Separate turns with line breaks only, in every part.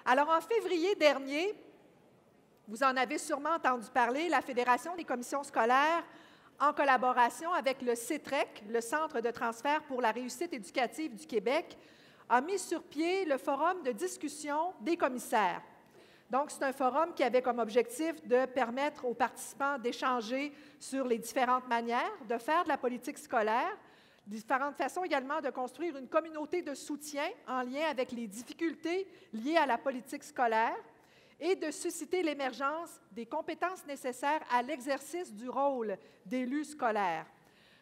Alors, en février dernier, vous en avez sûrement entendu parler, la Fédération des commissions scolaires, en collaboration avec le CETREC, le Centre de transfert pour la réussite éducative du Québec, a mis sur pied le Forum de discussion des commissaires. Donc, c'est un forum qui avait comme objectif de permettre aux participants d'échanger sur les différentes manières de faire de la politique scolaire, différentes façons également de construire une communauté de soutien en lien avec les difficultés liées à la politique scolaire et de susciter l'émergence des compétences nécessaires à l'exercice du rôle d'élu scolaire.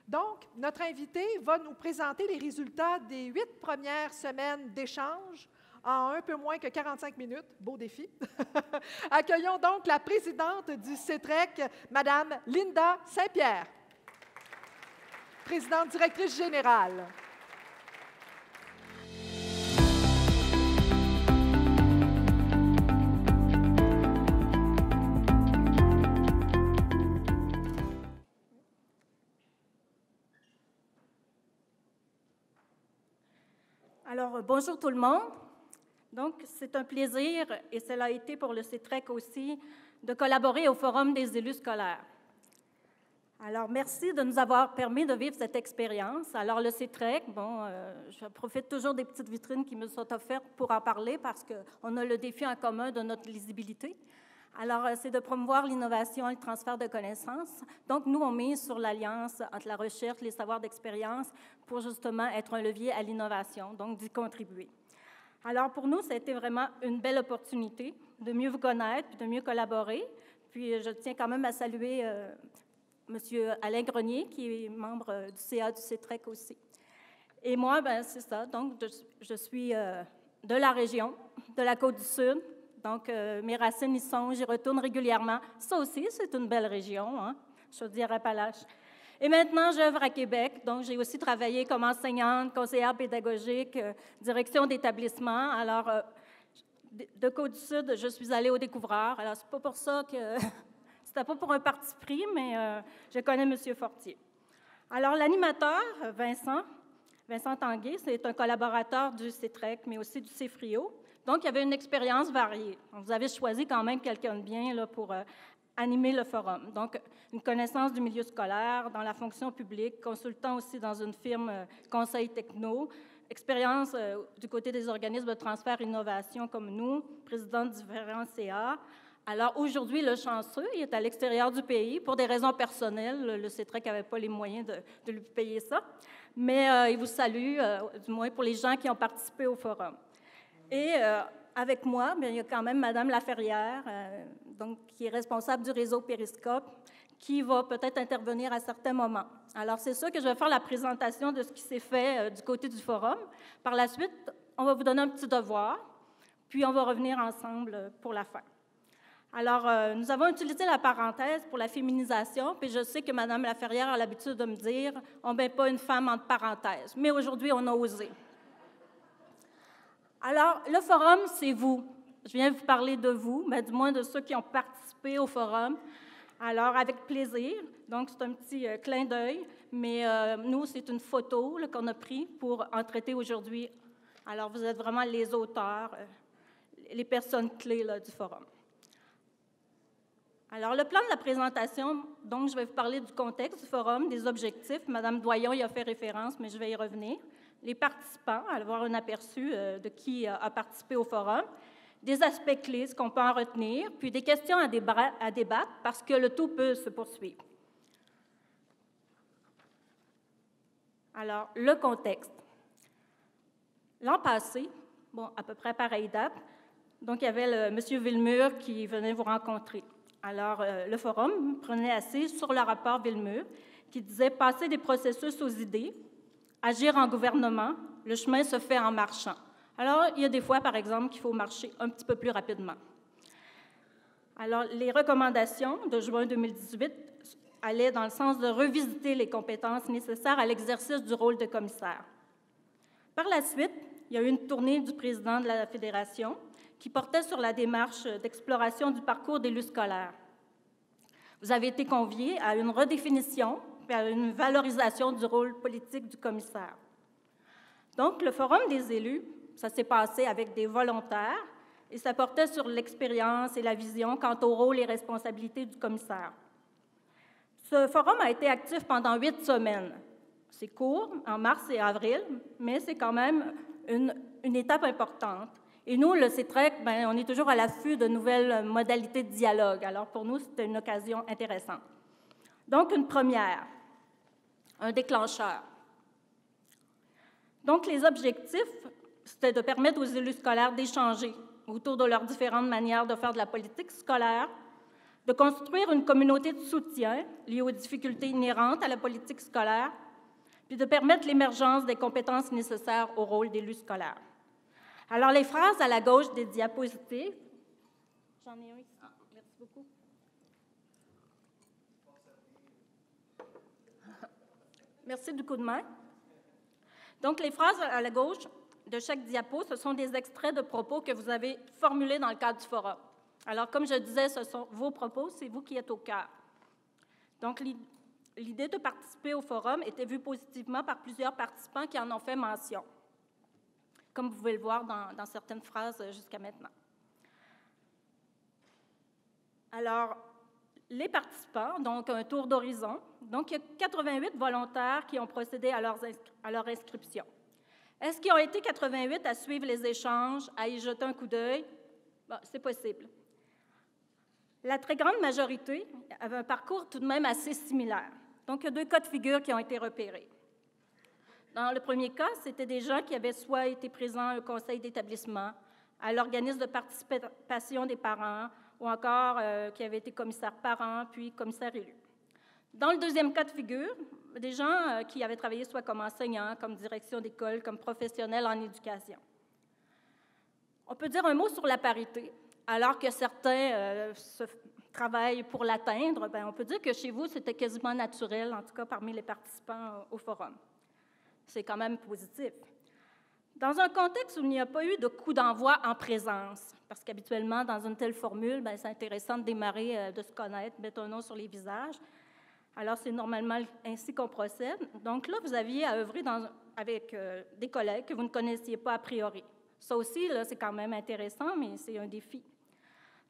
Donc, notre invité va nous présenter les résultats des 8 premières semaines d'échange en un peu moins que 45 minutes. Beau défi. Accueillons donc la présidente du CETREC, Mme Linda Saint-Pierre, présidente directrice générale.
Alors, bonjour tout le monde. Donc, c'est un plaisir, et cela a été pour le CETREC aussi, de collaborer au Forum des élus scolaires. Alors, merci de nous avoir permis de vivre cette expérience. Alors, le CETREC, je profite toujours des petites vitrines qui me sont offertes pour en parler parce qu'on a le défi en commun de notre lisibilité. Alors, c'est de promouvoir l'innovation et le transfert de connaissances. Donc, nous, on mise sur l'alliance entre la recherche, les savoirs d'expérience pour justement être un levier à l'innovation, donc d'y contribuer. Alors, pour nous, ça a été vraiment une belle opportunité de mieux vous connaître puis de mieux collaborer. Puis, je tiens quand même à saluer M. Alain Grenier, qui est membre du CA du CETREC aussi. Et moi, c'est ça. Donc, je suis de la région, de la Côte-du-Sud. Donc, mes racines y sont, j'y retourne régulièrement. Ça aussi, c'est une belle région, hein? Chaudière-Appalaches. Et maintenant, j'œuvre à Québec. Donc, j'ai aussi travaillé comme enseignante, conseillère pédagogique, direction d'établissement. Alors, de Côte-du-Sud, je suis allée au Découvreur. Alors, c'est pas pour ça que... C'était pas pour un parti pris, mais je connais M. Fortier. Alors, l'animateur, Vincent Tanguay, c'est un collaborateur du CETREC, mais aussi du CEFRIO. Donc, il y avait une expérience variée. Vous avez choisi quand même quelqu'un de bien là, pour animer le forum. Donc, une connaissance du milieu scolaire, dans la fonction publique, consultant aussi dans une firme conseil techno, expérience du côté des organismes de transfert et innovation comme nous, président de différents CA. Alors, aujourd'hui, le chanceux, il est à l'extérieur du pays pour des raisons personnelles. Le CETREC n'avait pas les moyens de lui payer ça. Mais il vous salue, du moins pour les gens qui ont participé au forum. Et avec moi, bien, il y a quand même Mme Laferrière, donc, qui est responsable du réseau Périscope, qui va peut-être intervenir à certains moments. Alors, c'est sûr que je vais faire la présentation de ce qui s'est fait du côté du forum. Par la suite, on va vous donner un petit devoir, puis on va revenir ensemble pour la fin. Alors, nous avons utilisé la parenthèse pour la féminisation, puis je sais que Mme Laferrière a l'habitude de me dire « on ne met pas une femme entre parenthèses », mais aujourd'hui, on a osé. Alors, le forum, c'est vous. Je viens vous parler de vous, mais du moins de ceux qui ont participé au forum. Alors, avec plaisir. Donc, c'est un petit clin d'œil, mais nous, c'est une photo qu'on a prise pour en traiter aujourd'hui. Alors, vous êtes vraiment les auteurs, les personnes clés là, du forum. Alors, le plan de la présentation, donc, je vais vous parler du contexte du forum, des objectifs. Mme Doyon y a fait référence, mais je vais y revenir. Les participants, avoir un aperçu de qui a participé au forum, des aspects clés, ce qu'on peut en retenir, puis des questions à débattre parce que le tout peut se poursuivre. Alors, le contexte. L'an passé, bon, à peu près à pareille date, donc il y avait M. Villemur qui venait vous rencontrer. Alors, le forum prenait assise sur le rapport Villemur qui disait « Passer des processus aux idées ». Agir en gouvernement, le chemin se fait en marchant. Alors, il y a des fois, par exemple, qu'il faut marcher un petit peu plus rapidement. Alors, les recommandations de juin 2018 allaient dans le sens de revisiter les compétences nécessaires à l'exercice du rôle de commissaire. Par la suite, il y a eu une tournée du président de la Fédération qui portait sur la démarche d'exploration du parcours d'élu scolaire. Vous avez été conviés à une redéfinition et à une valorisation du rôle politique du commissaire. Donc, le Forum des élus, ça s'est passé avec des volontaires, et ça portait sur l'expérience et la vision quant au rôle et responsabilités du commissaire. Ce forum a été actif pendant 8 semaines. C'est court, en mars et avril, mais c'est quand même une étape importante. Et nous, le CETREC, on est toujours à l'affût de nouvelles modalités de dialogue. Alors, pour nous, c'était une occasion intéressante. Donc, une première, un déclencheur. Donc, les objectifs, c'était de permettre aux élus scolaires d'échanger autour de leurs différentes manières de faire de la politique scolaire, de construire une communauté de soutien liée aux difficultés inhérentes à la politique scolaire, puis de permettre l'émergence des compétences nécessaires au rôle d'élu scolaire. Alors, les phrases à la gauche des diapositives, j'en ai un ici. Merci beaucoup. Merci du coup de main. Donc, les phrases à la gauche de chaque diapo, ce sont des extraits de propos que vous avez formulés dans le cadre du forum. Alors, comme je disais, ce sont vos propos, c'est vous qui êtes au cœur. Donc, l'idée de participer au forum était vue positivement par plusieurs participants qui en ont fait mention, comme vous pouvez le voir dans certaines phrases jusqu'à maintenant. Alors, les participants, donc un tour d'horizon. Donc, il y a 88 volontaires qui ont procédé à leur inscription. Est-ce qu'ils ont été 88 à suivre les échanges, à y jeter un coup d'œil? Bon, c'est possible. La très grande majorité avait un parcours tout de même assez similaire. Donc, il y a 2 cas de figure qui ont été repérés. Dans le premier cas, c'était des gens qui avaient soit été présents au conseil d'établissement, à l'organisme de participation des parents, ou encore qui avaient été commissaires parents, puis commissaires élus. Dans le deuxième cas de figure, des gens qui avaient travaillé soit comme enseignants, comme direction d'école, comme professionnels en éducation. On peut dire un mot sur la parité. Alors que certains travaillent pour l'atteindre, on peut dire que chez vous, c'était quasiment naturel, en tout cas parmi les participants au forum. C'est quand même positif. Dans un contexte où il n'y a pas eu de coup d'envoi en présence, parce qu'habituellement, dans une telle formule, c'est intéressant de démarrer, de se connaître, mettre un nom sur les visages. Alors, c'est normalement ainsi qu'on procède. Donc là, vous aviez à œuvrer avec des collègues que vous ne connaissiez pas a priori. Ça aussi, là, c'est quand même intéressant, mais c'est un défi.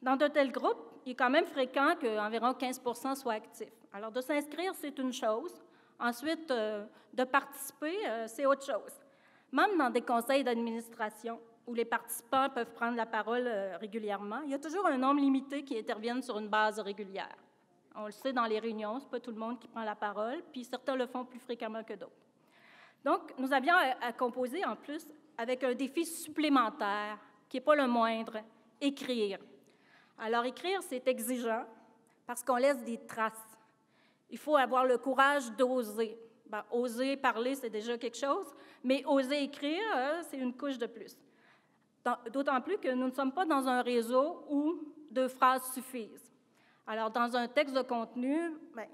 Dans de tels groupes, il est quand même fréquent qu'environ 15 % soient actifs. Alors, de s'inscrire, c'est une chose. Ensuite, de participer, c'est autre chose. Même dans des conseils d'administration où les participants peuvent prendre la parole régulièrement, il y a toujours un nombre limité qui interviennent sur une base régulière. On le sait dans les réunions, ce n'est pas tout le monde qui prend la parole, puis certains le font plus fréquemment que d'autres. Donc, nous avions à composer en plus avec un défi supplémentaire, qui n'est pas le moindre, écrire. Alors, écrire, c'est exigeant parce qu'on laisse des traces. Il faut avoir le courage d'oser. Oser parler, c'est déjà quelque chose, mais oser écrire, c'est une couche de plus. D'autant plus que nous ne sommes pas dans un réseau où 2 phrases suffisent. Alors, dans un texte de contenu,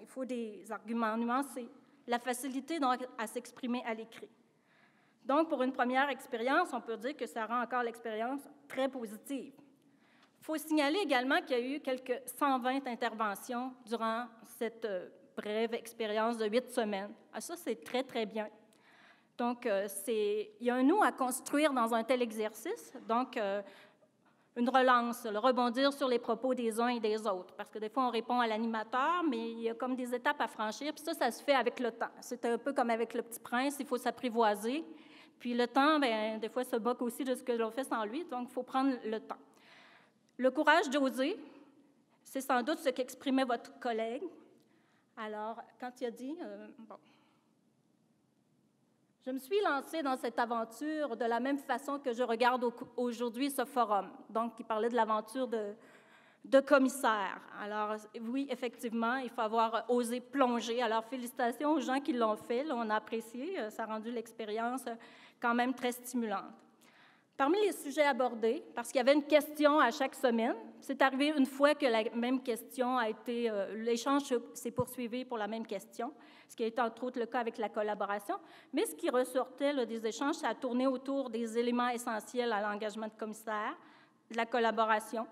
il faut des arguments nuancés, la facilité donc à s'exprimer à l'écrit. Donc, pour une première expérience, on peut dire que ça rend encore l'expérience très positive. Il faut signaler également qu'il y a eu quelques 120 interventions durant cette brève expérience de 8 semaines. Ça, c'est très, très bien. Donc, il y a un nous à construire dans un tel exercice. Donc, une relance, le rebondir sur les propos des uns et des autres. Parce que des fois, on répond à l'animateur, mais il y a comme des étapes à franchir. Puis ça se fait avec le temps. C'est un peu comme avec le Petit Prince, il faut s'apprivoiser. Puis le temps, des fois, se moque aussi de ce que l'on fait sans lui. Donc, il faut prendre le temps. Le courage d'oser, c'est sans doute ce qu'exprimait votre collègue. Alors, quand il a dit, je me suis lancée dans cette aventure de la même façon que je regarde aujourd'hui ce forum. Donc, il parlait de l'aventure de commissaire. Alors, oui, effectivement, il faut avoir osé plonger. Alors, félicitations aux gens qui l'ont fait. Là, on a apprécié. Ça a rendu l'expérience quand même très stimulante. Parmi les sujets abordés, parce qu'il y avait une question à chaque semaine, c'est arrivé une fois que la même question a été, l'échange s'est poursuivi pour la même question, ce qui a été entre autres le cas avec la collaboration, mais ce qui ressortait là, des échanges, ça a tourné autour des éléments essentiels à l'engagement de commissaire, de la collaboration,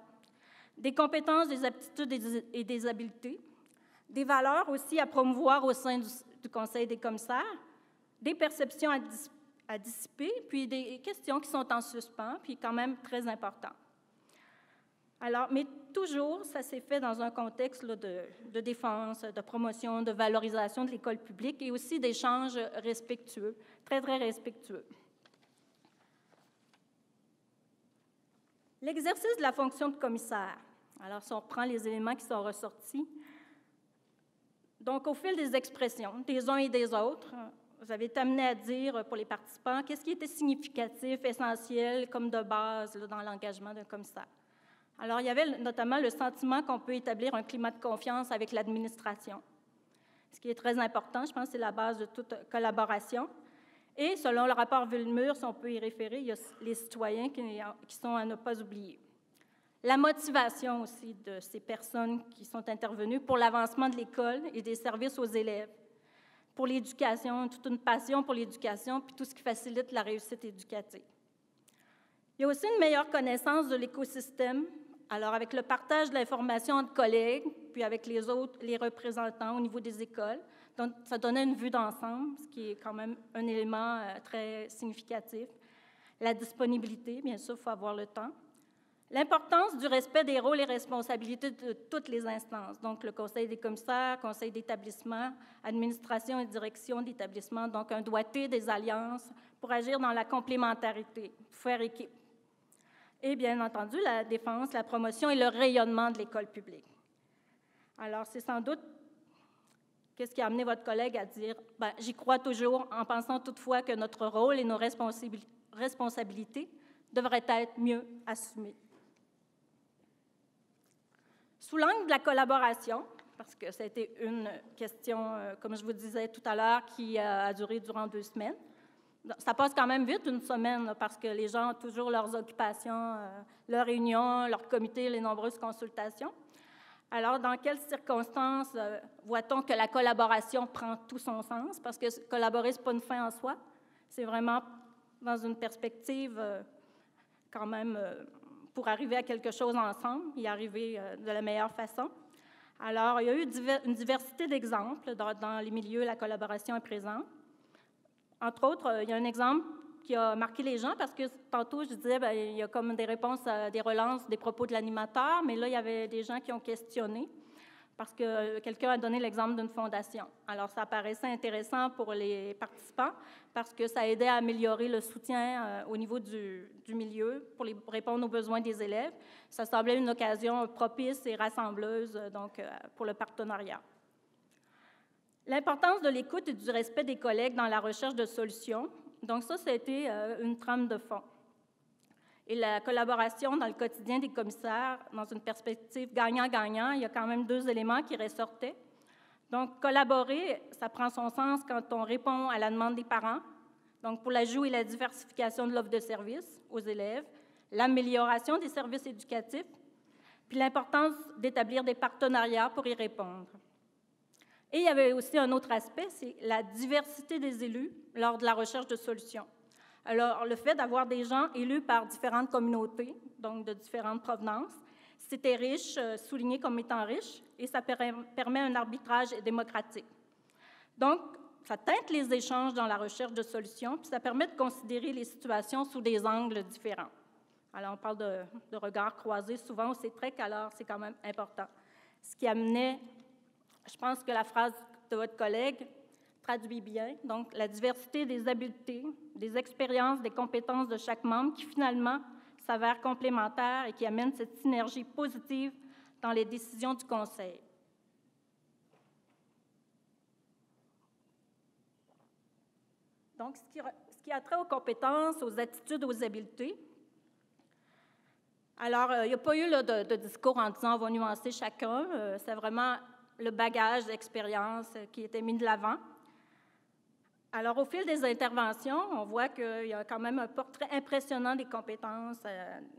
des compétences, des aptitudes et des habiletés, des valeurs aussi à promouvoir au sein du Conseil des commissaires, des perceptions à dissiper, puis des questions qui sont en suspens, puis quand même très importantes. Alors, mais toujours, ça s'est fait dans un contexte là, de défense, de promotion, de valorisation de l'école publique et aussi d'échanges respectueux, très, très respectueux. L'exercice de la fonction de commissaire. Alors, si on reprend les éléments qui sont ressortis, donc au fil des expressions des uns et des autres, vous avez été amené à dire pour les participants qu'est-ce qui était significatif, essentiel, comme de base là, dans l'engagement d'un commissaire. Alors, il y avait notamment le sentiment qu'on peut établir un climat de confiance avec l'administration. Ce qui est très important, je pense que c'est la base de toute collaboration. Et selon le rapport Villemur, si on peut y référer, il y a les citoyens qui sont à ne pas oublier. La motivation aussi de ces personnes qui sont intervenues pour l'avancement de l'école et des services aux élèves, pour l'éducation, toute une passion pour l'éducation, puis tout ce qui facilite la réussite éducative. Il y a aussi une meilleure connaissance de l'écosystème, alors avec le partage de l'information entre collègues, puis avec les autres, les représentants au niveau des écoles. Donc, ça donnait une vue d'ensemble, ce qui est quand même un élément très significatif. La disponibilité, bien sûr, il faut avoir le temps. L'importance du respect des rôles et responsabilités de toutes les instances, donc le conseil des commissaires, conseil d'établissement, administration et direction d'établissement, donc un doigté des alliances pour agir dans la complémentarité, faire équipe. Et bien entendu, la défense, la promotion et le rayonnement de l'école publique. Alors, c'est sans doute qu'est-ce qui a amené votre collègue à dire « J'y crois toujours en pensant toutefois que notre rôle et nos responsabilités devraient être mieux assumés. » Sous l'angle de la collaboration, parce que ça a été une question, comme je vous disais tout à l'heure, qui a duré durant 2 semaines. Ça passe quand même vite, une semaine, là, parce que les gens ont toujours leurs occupations, leurs réunions, leurs comités, les nombreuses consultations. Alors, dans quelles circonstances voit-on que la collaboration prend tout son sens? Parce que collaborer, ce n'est pas une fin en soi. C'est vraiment dans une perspective quand même pour arriver à quelque chose ensemble, y arriver de la meilleure façon. Alors, il y a eu une diversité d'exemples dans les milieux, la collaboration est présente. Entre autres, il y a un exemple qui a marqué les gens parce que tantôt, je disais, il y a comme des réponses, des relances des propos de l'animateur, mais là, il y avait des gens qui ont questionné parce que quelqu'un a donné l'exemple d'une fondation. Alors, ça paraissait intéressant pour les participants parce que ça aidait à améliorer le soutien au niveau du milieu pour répondre aux besoins des élèves. Ça semblait une occasion propice et rassembleuse donc, pour le partenariat. L'importance de l'écoute et du respect des collègues dans la recherche de solutions. Donc ça a été une trame de fond. Et la collaboration dans le quotidien des commissaires, dans une perspective gagnant-gagnant, il y a quand même 2 éléments qui ressortaient. Donc, collaborer, ça prend son sens quand on répond à la demande des parents, donc pour l'ajout et la diversification de l'offre de services aux élèves, l'amélioration des services éducatifs, puis l'importance d'établir des partenariats pour y répondre. Et il y avait aussi un autre aspect, c'est la diversité des élus lors de la recherche de solutions. Alors, le fait d'avoir des gens élus par différentes communautés, donc de différentes provenances, c'était riche, souligné comme étant riche, et ça permet un arbitrage démocratique. Donc, ça teinte les échanges dans la recherche de solutions, puis ça permet de considérer les situations sous des angles différents. Alors, on parle de regards croisés souvent au CETREC, alors c'est quand même important. Ce qui amenait, je pense que la phrase de votre collègue traduit bien, donc la diversité des habiletés, des expériences, des compétences de chaque membre qui finalement s'avèrent complémentaires et qui amènent cette synergie positive dans les décisions du Conseil. Donc, ce qui a trait aux compétences, aux attitudes, aux habiletés. Alors, il n'y a pas eu là, de discours en disant on va nuancer chacun. C'est vraiment le bagage d'expérience qui était mis de l'avant. Alors, au fil des interventions, on voit qu'il y a quand même un portrait impressionnant des compétences,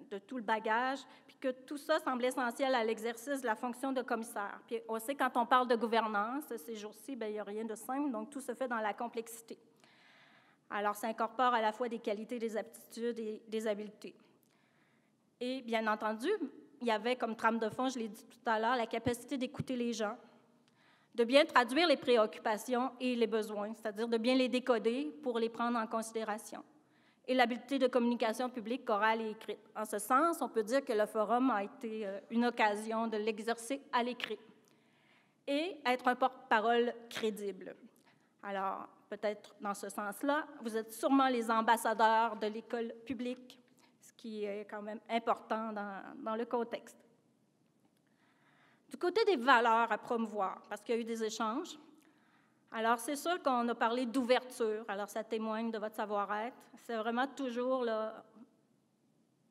de tout le bagage, puis que tout ça semble essentiel à l'exercice de la fonction de commissaire. Puis on sait, quand on parle de gouvernance, ces jours-ci, il n'y a rien de simple, donc tout se fait dans la complexité. Alors, ça incorpore à la fois des qualités, des aptitudes et des habiletés. Et bien entendu, il y avait comme trame de fond, je l'ai dit tout à l'heure, la capacité d'écouter les gens, de bien traduire les préoccupations et les besoins, c'est-à-dire de bien les décoder pour les prendre en considération. et l'habileté de communication publique orale et écrite. En ce sens, on peut dire que le forum a été une occasion de l'exercer à l'écrit et être un porte-parole crédible. Alors, peut-être dans ce sens-là, vous êtes sûrement les ambassadeurs de l'école publique, ce qui est quand même important dans le contexte. Du côté des valeurs à promouvoir, parce qu'il y a eu des échanges, alors c'est sûr qu'on a parlé d'ouverture, alors ça témoigne de votre savoir-être. C'est vraiment toujours là,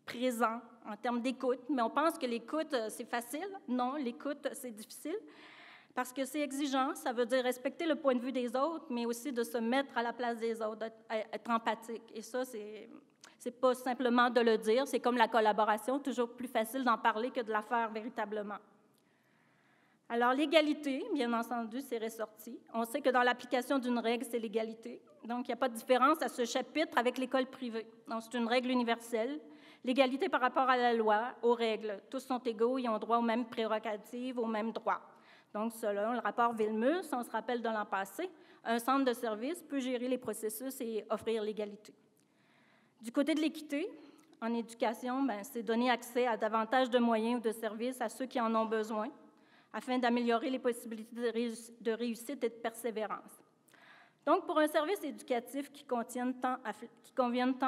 présent en termes d'écoute, mais on pense que l'écoute, c'est facile. Non, l'écoute, c'est difficile. Parce que c'est exigeant, ça veut dire respecter le point de vue des autres, mais aussi de se mettre à la place des autres, être empathique. Et ça, c'est pas simplement de le dire, c'est comme la collaboration, toujours plus facile d'en parler que de la faire véritablement. Alors, l'égalité, bien entendu, c'est ressorti. On sait que dans l'application d'une règle, c'est l'égalité. Donc, il n'y a pas de différence à ce chapitre avec l'école privée. Donc, c'est une règle universelle. L'égalité par rapport à la loi, aux règles. Tous sont égaux, ils ont droit aux mêmes prérogatives, aux mêmes droits. Donc, selon le rapport Villemur, si on se rappelle de l'an passé, un centre de service peut gérer les processus et offrir l'égalité. Du côté de l'équité, en éducation, c'est donner accès à davantage de moyens ou de services à ceux qui en ont besoin, afin d'améliorer les possibilités de réussite et de persévérance. Donc, pour un service éducatif qui convienne tant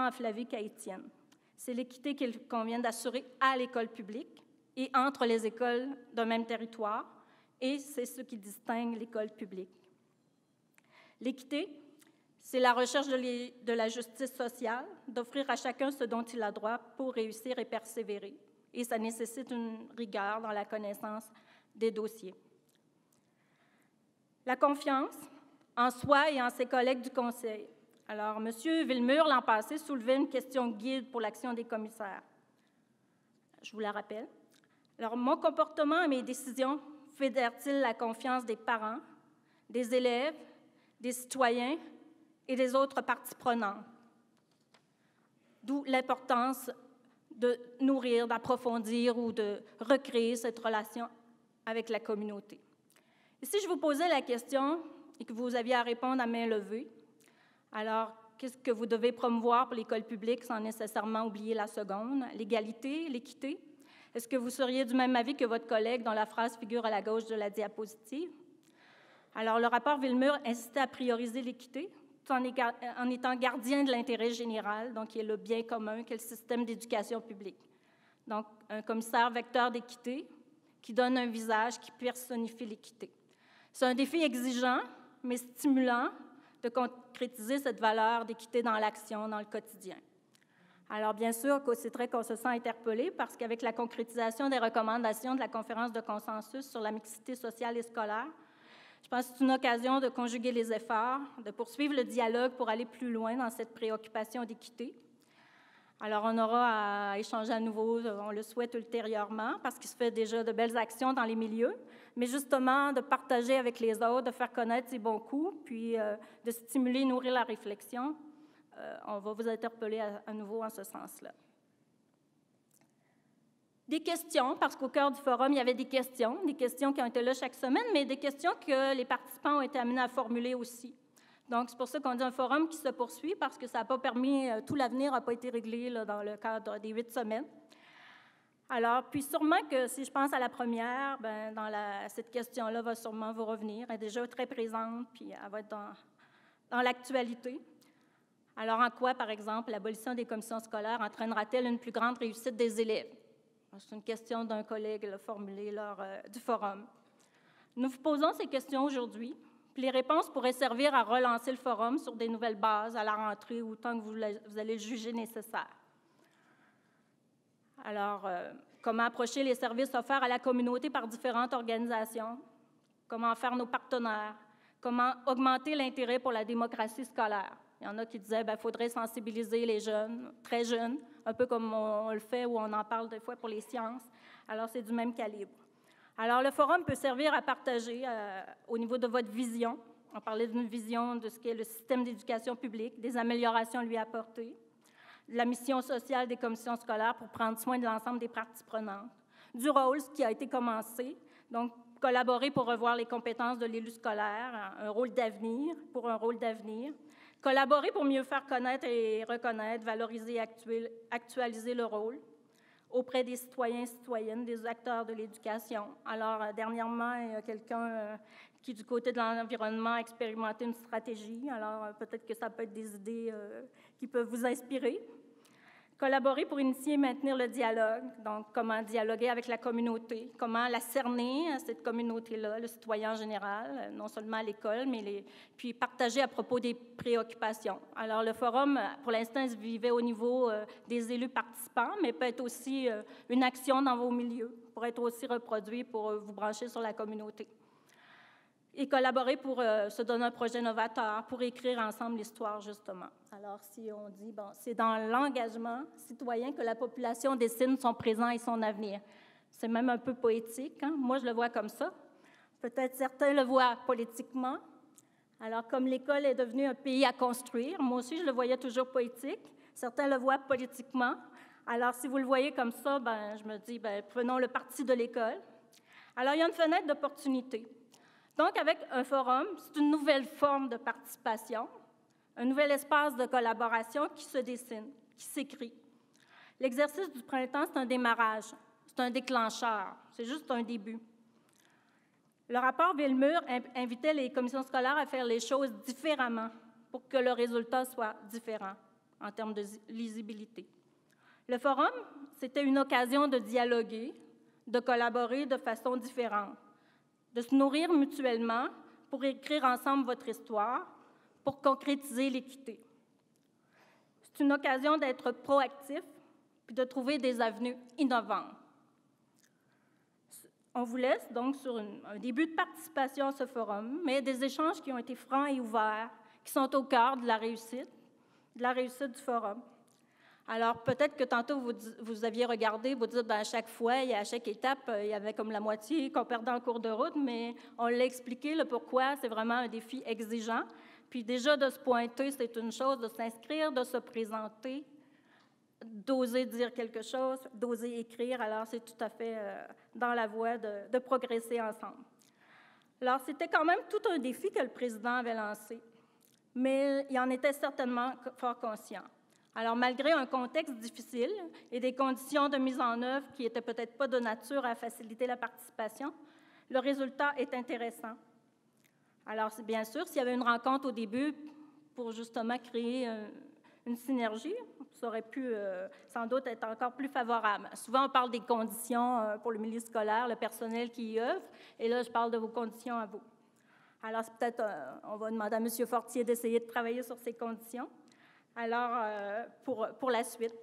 à Flavie qu'à Étienne, c'est l'équité qu'il convient d'assurer à l'école publique et entre les écoles d'un même territoire, et c'est ce qui distingue l'école publique. L'équité, c'est la recherche de la justice sociale, d'offrir à chacun ce dont il a droit pour réussir et persévérer, et ça nécessite une rigueur dans la connaissance des dossiers. La confiance en soi et en ses collègues du Conseil. Alors, M. Villemur, l'an passé, soulevait une question guide pour l'action des commissaires. Je vous la rappelle. Alors, mon comportement et mes décisions fédèrent-ils la confiance des parents, des élèves, des citoyens et des autres parties prenantes? D'où l'importance de nourrir, d'approfondir ou de recréer cette relation avec la communauté. Et si je vous posais la question et que vous aviez à répondre à main levée, alors qu'est-ce que vous devez promouvoir pour l'école publique sans nécessairement oublier la seconde? L'égalité, l'équité? Est-ce que vous seriez du même avis que votre collègue dont la phrase figure à la gauche de la diapositive? Alors, le rapport Villemur insistait à prioriser l'équité tout en étant gardien de l'intérêt général, donc qui est le bien commun, qui est le système d'éducation publique. Donc, un commissaire vecteur d'équité qui donne un visage, qui personnifie l'équité. C'est un défi exigeant, mais stimulant de concrétiser cette valeur d'équité dans l'action, dans le quotidien. Alors, bien sûr, c'est très qu'on se sent interpellé parce qu'avec la concrétisation des recommandations de la conférence de consensus sur la mixité sociale et scolaire, je pense que c'est une occasion de conjuguer les efforts, de poursuivre le dialogue pour aller plus loin dans cette préoccupation d'équité. Alors, on aura à échanger à nouveau, on le souhaite ultérieurement, parce qu'il se fait déjà de belles actions dans les milieux, mais justement de partager avec les autres, de faire connaître ses bons coups, puis de stimuler, nourrir la réflexion. On va vous interpeller à nouveau en ce sens-là. Des questions, parce qu'au cœur du forum, il y avait des questions qui ont été là chaque semaine, mais des questions que les participants ont été amenés à formuler aussi. Donc, c'est pour ça qu'on dit un forum qui se poursuit, parce que ça n'a pas permis, tout l'avenir n'a pas été réglé là, dans le cadre des 8 semaines. Alors, puis sûrement que si je pense à la première, cette question-là va sûrement vous revenir. Elle est déjà très présente, puis elle va être dans l'actualité. Alors, en quoi, par exemple, l'abolition des commissions scolaires entraînera-t-elle une plus grande réussite des élèves? C'est une question d'un collègue formulée lors du forum. Nous vous posons ces questions aujourd'hui. Puis les réponses pourraient servir à relancer le forum sur des nouvelles bases à la rentrée ou tant que vous allez le juger nécessaire. Alors, comment approcher les services offerts à la communauté par différentes organisations? Comment en faire nos partenaires? Comment augmenter l'intérêt pour la démocratie scolaire? Il y en a qui disaient qu'il faudrait sensibiliser les jeunes, très jeunes, un peu comme on le fait ou on en parle des fois pour les sciences. Alors, c'est du même calibre. Alors, le forum peut servir à partager au niveau de votre vision. On parlait d'une vision de ce qu'est le système d'éducation publique, des améliorations à lui apporter, de la mission sociale des commissions scolaires pour prendre soin de l'ensemble des parties prenantes, du rôle, ce qui a été commencé, donc collaborer pour revoir les compétences de l'élu scolaire, un rôle d'avenir, Collaborer pour mieux faire connaître et reconnaître, valoriser et actualiser le rôle auprès des citoyens et citoyennes, des acteurs de l'éducation. Alors, dernièrement, il y a quelqu'un qui, du côté de l'environnement, a expérimenté une stratégie. Alors, peut-être que ça peut être des idées qui peuvent vous inspirer. Collaborer pour initier et maintenir le dialogue. Donc, comment dialoguer avec la communauté, comment la cerner, cette communauté-là, le citoyen en général, non seulement à l'école, mais puis partager à propos des préoccupations. Alors, le forum, pour l'instant, il se vivait au niveau des élus participants, mais peut être aussi une action dans vos milieux, pour être aussi reproduit, pour vous brancher sur la communauté. Et collaborer pour se donner un projet novateur, pour écrire ensemble l'histoire, justement. Alors, si on dit, bon, c'est dans l'engagement citoyen que la population dessine son présent et son avenir. C'est même un peu poétique, hein? Moi, je le vois comme ça. Peut-être certains le voient politiquement. Alors, comme l'école est devenue un pays à construire, moi aussi, je le voyais toujours poétique. Certains le voient politiquement. Alors, si vous le voyez comme ça, ben, je me dis, ben, prenons le parti de l'école. Alors, il y a une fenêtre d'opportunité. Donc, avec un forum, c'est une nouvelle forme de participation, un nouvel espace de collaboration qui se dessine, qui s'écrit. L'exercice du printemps, c'est un démarrage, c'est un déclencheur, c'est juste un début. Le rapport Villemur invitait les commissions scolaires à faire les choses différemment pour que le résultat soit différent en termes de lisibilité. Le forum, c'était une occasion de dialoguer, de collaborer de façon différente, de se nourrir mutuellement pour écrire ensemble votre histoire, pour concrétiser l'équité. C'est une occasion d'être proactif puis de trouver des avenues innovantes. On vous laisse donc sur un début de participation à ce forum, mais des échanges qui ont été francs et ouverts, qui sont au cœur de la réussite du forum. Alors, peut-être que tantôt, vous aviez regardé, vous dites, bien, à chaque fois, à chaque étape, il y avait comme la moitié qu'on perdait en cours de route, mais on l'a expliqué, le pourquoi, c'est vraiment un défi exigeant. Puis déjà, de se pointer, c'est une chose, de s'inscrire, de se présenter, d'oser dire quelque chose, d'oser écrire. Alors, c'est tout à fait dans la voie de progresser ensemble. Alors, c'était quand même tout un défi que le président avait lancé, mais il en était certainement fort conscient. Alors, malgré un contexte difficile et des conditions de mise en œuvre qui n'étaient peut-être pas de nature à faciliter la participation, le résultat est intéressant. Alors, bien sûr, s'il y avait une rencontre au début pour justement créer une synergie, ça aurait pu sans doute être encore plus favorable. Souvent, on parle des conditions pour le milieu scolaire, le personnel qui y œuvre, et là, je parle de vos conditions à vous. Alors, c'est peut-être, on va demander à M. Fortier d'essayer de travailler sur ces conditions. Alors, pour la suite.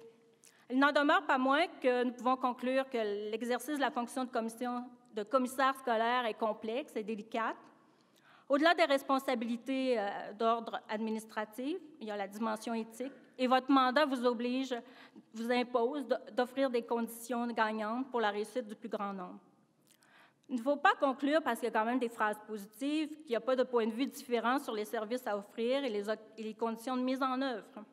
Il n'en demeure pas moins que nous pouvons conclure que l'exercice de la fonction de commissaire scolaire est complexe et délicate. Au-delà des responsabilités d'ordre administratif, il y a la dimension éthique, et votre mandat vous impose d'offrir des conditions gagnantes pour la réussite du plus grand nombre. Il ne faut pas conclure, parce qu'il y a quand même des phrases positives, qu'il n'y a pas de point de vue différent sur les services à offrir et les conditions de mise en œuvre.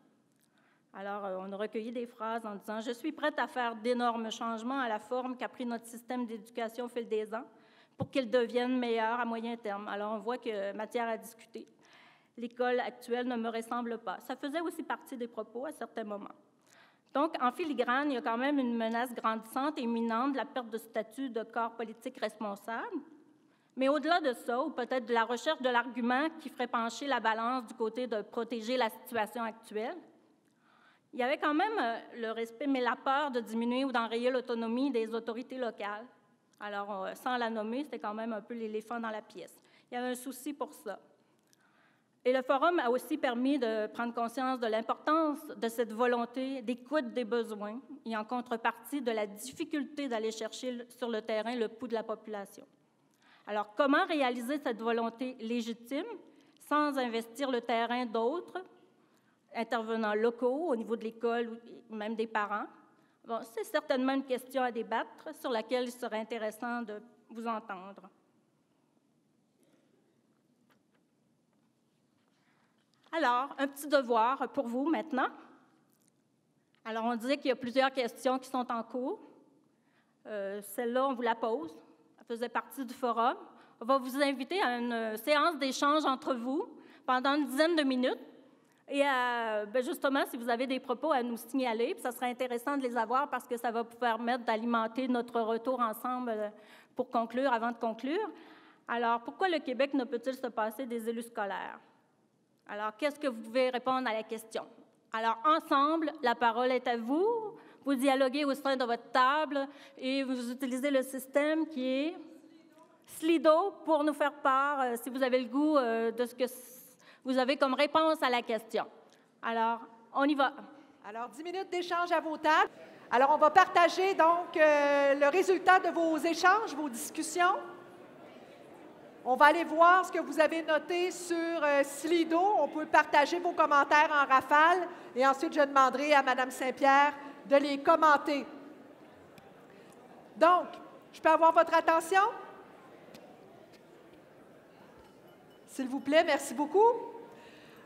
Alors, on a recueilli des phrases en disant « Je suis prête à faire d'énormes changements à la forme qu'a pris notre système d'éducation au fil des ans pour qu'il devienne meilleur à moyen terme. » Alors, on voit que matière à discuter. L'école actuelle ne me ressemble pas. Ça faisait aussi partie des propos à certains moments. Donc, en filigrane, il y a quand même une menace grandissante et imminente de la perte de statut de corps politique responsable. Mais au-delà de ça, ou peut-être de la recherche de l'argument qui ferait pencher la balance du côté de protéger la situation actuelle, il y avait quand même le respect, mais la peur de diminuer ou d'enrayer l'autonomie des autorités locales. Alors, sans la nommer, c'était quand même un peu l'éléphant dans la pièce. Il y avait un souci pour ça. Et le forum a aussi permis de prendre conscience de l'importance de cette volonté d'écoute des besoins et en contrepartie de la difficulté d'aller chercher sur le terrain le pouls de la population. Alors, comment réaliser cette volonté légitime sans investir le terrain d'autres intervenants locaux au niveau de l'école ou même des parents? Bon, c'est certainement une question à débattre sur laquelle il serait intéressant de vous entendre. Alors, un petit devoir pour vous maintenant. Alors, on disait qu'il y a plusieurs questions qui sont en cours. Celle-là, on vous la pose. Elle faisait partie du forum. On va vous inviter à une séance d'échange entre vous pendant une dizaine de minutes Et justement, si vous avez des propos à nous signaler, puis ça serait intéressant de les avoir parce que ça va vous permettre d'alimenter notre retour ensemble pour conclure, avant de conclure. Alors, pourquoi le Québec ne peut-il se passer des élus scolaires? Alors, qu'est-ce que vous pouvez répondre à la question? Alors, ensemble, la parole est à vous. Vous dialoguez au sein de votre table et vous utilisez le système qui est Slido pour nous faire part, si vous avez le goût, de ce que vous avez comme réponse à la question. Alors, on y va.
Alors, 10 minutes d'échange à vos tables. Alors, on va partager donc le résultat de vos échanges, vos discussions. On va aller voir ce que vous avez noté sur Slido. On peut partager vos commentaires en rafale et ensuite, je demanderai à Mme Saint-Pierre de les commenter. Donc, je peux avoir votre attention? S'il vous plaît, merci beaucoup.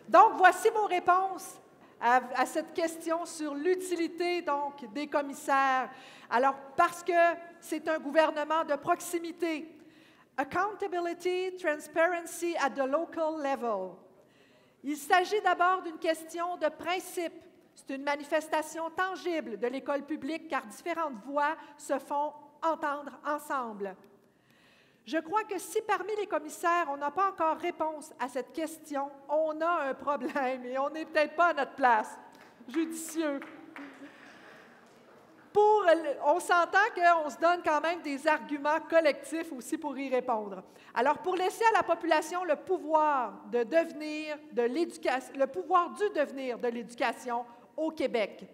Donc, voici vos réponses à cette question sur l'utilité donc des commissaires. Alors, parce que c'est un gouvernement de proximité. Accountability, transparency at the local level. Il s'agit d'abord d'une question de principe. C'est une manifestation tangible de l'école publique car différentes voix se font entendre ensemble. Je crois que si parmi les commissaires, on n'a pas encore réponse à cette question, on a un problème et on n'est peut-être pas à notre place. Judicieux. On s'entend qu'on se donne quand même des arguments collectifs aussi pour y répondre. Alors, pour laisser à la population le pouvoir de devenir de l'éducation, le pouvoir du devenir de l'éducation au Québec.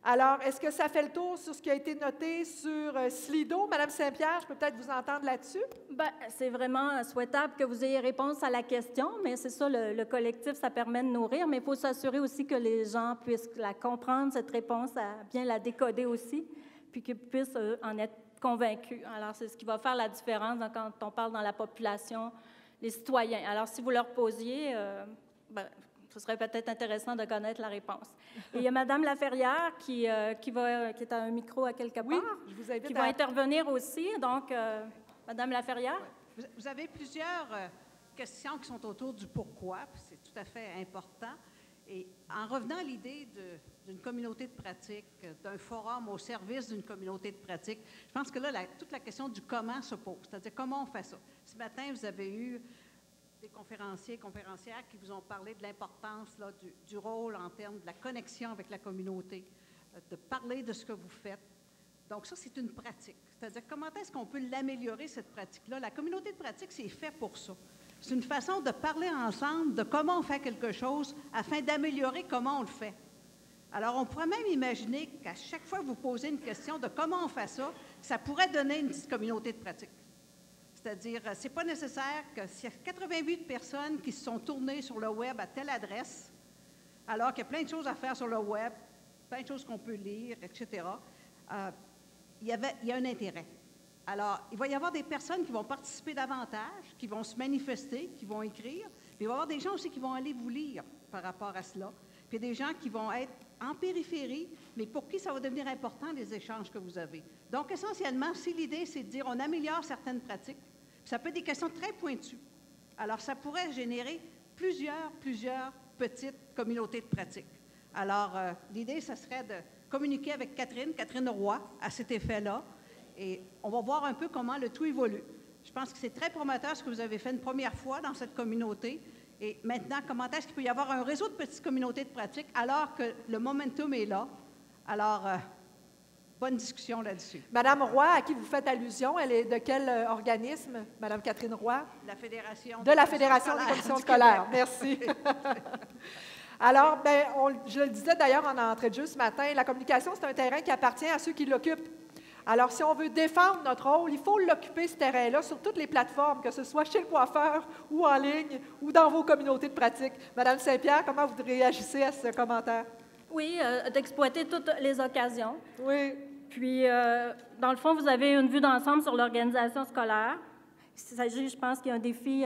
Alors, est-ce que ça fait le tour sur ce qui a été noté sur Slido? Madame Saint-Pierre, je peux peut-être vous entendre là-dessus?
Bien, c'est vraiment souhaitable que vous ayez réponse à la question, mais c'est ça, le collectif, ça permet de nourrir, mais il faut s'assurer aussi que les gens puissent la comprendre, cette réponse, à bien la décoder aussi, puis qu'ils puissent en être convaincus. Alors, c'est ce qui va faire la différence quand on parle dans la population, les citoyens. Alors, si vous leur posiez, ce serait peut-être intéressant de connaître la réponse. Et il y a Mme Laferrière qui est à un micro à quelque part,
je vous invite
qui va intervenir aussi. Donc, Mme Laferrière.
Vous avez plusieurs questions qui sont autour du pourquoi, puis c'est tout à fait important. Et en revenant à l'idée d'une communauté de pratique, d'un forum au service d'une communauté de pratique, je pense que là, toute la question du comment se pose, c'est-à-dire comment on fait ça. Ce matin, vous avez eu des conférenciers et conférencières qui vous ont parlé de l'importance du rôle en termes de la connexion avec la communauté, de parler de ce que vous faites. Donc ça, c'est une pratique. C'est-à-dire comment est-ce qu'on peut l'améliorer, cette pratique-là? La communauté de pratique, c'est fait pour ça. C'est une façon de parler ensemble de comment on fait quelque chose afin d'améliorer comment on le fait. Alors, on pourrait même imaginer qu'à chaque fois que vous posez une question de comment on fait ça, ça pourrait donner une petite communauté de pratique. C'est-à-dire, ce n'est pas nécessaire que s'il y a 88 personnes qui se sont tournées sur le web à telle adresse, alors qu'il y a plein de choses à faire sur le web, plein de choses qu'on peut lire, etc., il y a un intérêt. Alors, il va y avoir des personnes qui vont participer davantage, qui vont se manifester, qui vont écrire, puis il va y avoir des gens aussi qui vont aller vous lire par rapport à cela, puis il y a des gens qui vont être en périphérie, mais pour qui ça va devenir important, les échanges que vous avez. Donc, essentiellement, si l'idée, c'est de dire on améliore certaines pratiques, ça peut être des questions très pointues. Alors, ça pourrait générer plusieurs petites communautés de pratiques. Alors, l'idée, ça serait de communiquer avec Catherine Roy, à cet effet-là, et on va voir un peu comment le tout évolue. Je pense que c'est très prometteur ce que vous avez fait une première fois dans cette communauté. Et maintenant, comment est-ce qu'il peut y avoir un réseau de petites communautés de pratique alors que le momentum est là? Alors, bonne discussion là-dessus.
Madame Roy, à qui vous faites allusion, elle est de quel organisme, Madame Catherine Roy?
La Fédération.
De la Fédération des commissions scolaires. Merci. Alors, je le disais d'ailleurs en entrée de jeu ce matin, la communication, c'est un terrain qui appartient à ceux qui l'occupent. Alors, si on veut défendre notre rôle, il faut l'occuper, ce terrain-là, sur toutes les plateformes, que ce soit chez le coiffeur ou en ligne ou dans vos communautés de pratique. Madame Saint-Pierre, comment vous réagissez à ce commentaire?
Oui, d'exploiter toutes les occasions.
Oui.
Puis, dans le fond, vous avez une vue d'ensemble sur l'organisation scolaire. Il s'agit, je pense, qu'il y a un défi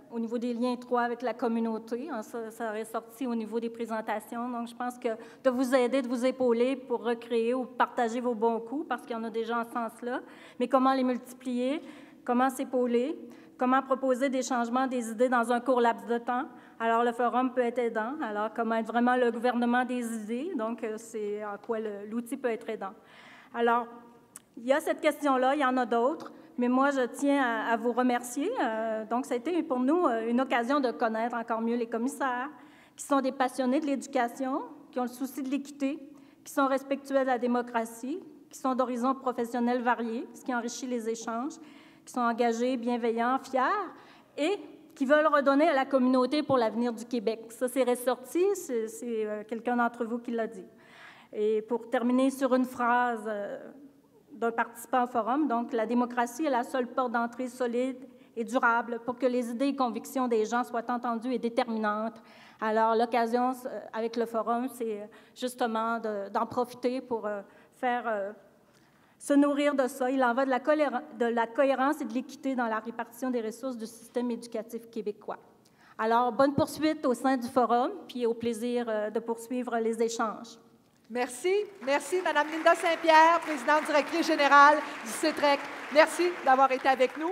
au niveau des liens étroits avec la communauté. Ça aurait sorti au niveau des présentations. Donc, je pense que de vous aider, de vous épauler pour recréer ou partager vos bons coups, parce qu'il y en a déjà en ce sens-là. Mais comment les multiplier? comment s'épauler, comment proposer des changements des idées dans un court laps de temps. Alors, le forum peut être aidant. Alors, comment être vraiment le gouvernement des idées. Donc, c'est en quoi l'outil peut être aidant. Alors, il y a cette question-là, il y en a d'autres, mais moi, je tiens à vous remercier. Donc, ça a été pour nous une occasion de connaître encore mieux les commissaires, qui sont des passionnés de l'éducation, qui ont le souci de l'équité, qui sont respectueux de la démocratie, qui sont d'horizons professionnels variés, ce qui enrichit les échanges, qui sont engagés, bienveillants, fiers et qui veulent redonner à la communauté pour l'avenir du Québec. Ça, c'est ressorti, c'est quelqu'un d'entre vous qui l'a dit. Et pour terminer sur une phrase d'un participant au forum, donc, la démocratie est la seule porte d'entrée solide et durable pour que les idées et convictions des gens soient entendues et déterminantes. Alors, l'occasion avec le forum, c'est justement d'en profiter pour se nourrir de ça. Il en va de la cohérence et de l'équité dans la répartition des ressources du système éducatif québécois. Alors, bonne poursuite au sein du forum, puis au plaisir de poursuivre les échanges.
Merci. Merci, Mme Linda Saint-Pierre, présidente directrice générale du CETREC. Merci d'avoir été avec nous.